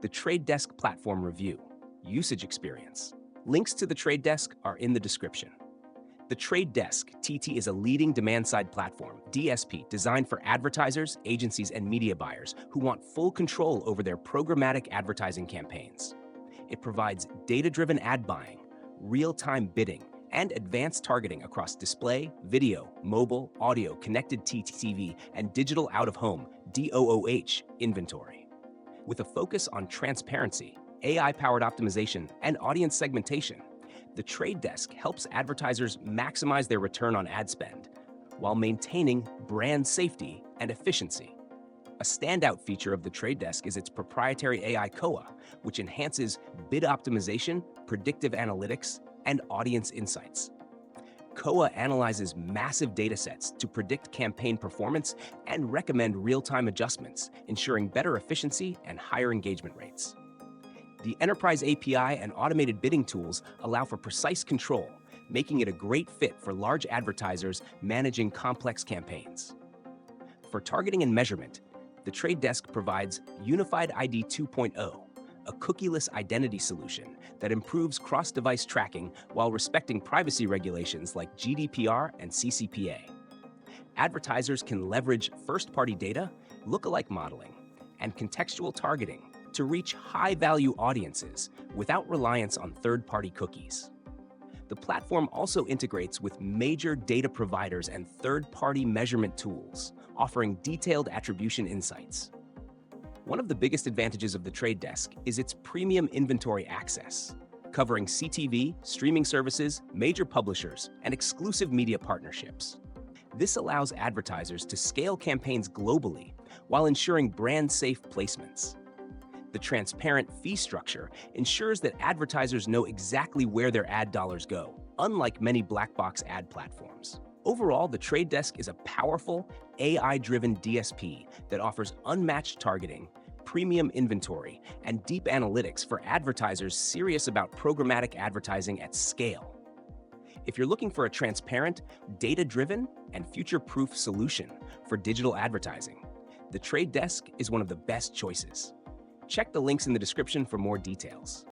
The Trade Desk Platform Review, Usage Experience. Links to the Trade Desk are in the description. The Trade Desk TT is a leading demand-side platform, DSP, designed for advertisers, agencies, and media buyers who want full control over their programmatic advertising campaigns. It provides data-driven ad buying, real-time bidding, and advanced targeting across display, video, mobile, audio, connected TV, and digital out-of-home (DOOH) inventory. With a focus on transparency, AI-powered optimization, and audience segmentation, the Trade Desk helps advertisers maximize their return on ad spend while maintaining brand safety and efficiency. A standout feature of the Trade Desk is its proprietary AI Koa, which enhances bid optimization, predictive analytics, and audience insights. Koa analyzes massive datasets to predict campaign performance and recommend real-time adjustments, ensuring better efficiency and higher engagement rates. The Enterprise API and automated bidding tools allow for precise control, making it a great fit for large advertisers managing complex campaigns. For targeting and measurement, the Trade Desk provides Unified ID 2.0, a cookieless identity solution that improves cross-device tracking while respecting privacy regulations like GDPR and CCPA. Advertisers can leverage first-party data, lookalike modeling, and contextual targeting to reach high-value audiences without reliance on third-party cookies. The platform also integrates with major data providers and third-party measurement tools, offering detailed attribution insights. One of the biggest advantages of the Trade Desk is its premium inventory access, covering CTV, streaming services, major publishers, and exclusive media partnerships. This allows advertisers to scale campaigns globally while ensuring brand-safe placements. The transparent fee structure ensures that advertisers know exactly where their ad dollars go, unlike many black box ad platforms. Overall, the Trade Desk is a powerful, AI-driven DSP that offers unmatched targeting, premium inventory, and deep analytics for advertisers serious about programmatic advertising at scale. If you're looking for a transparent, data-driven, and future-proof solution for digital advertising, the Trade Desk is one of the best choices. Check the links in the description for more details.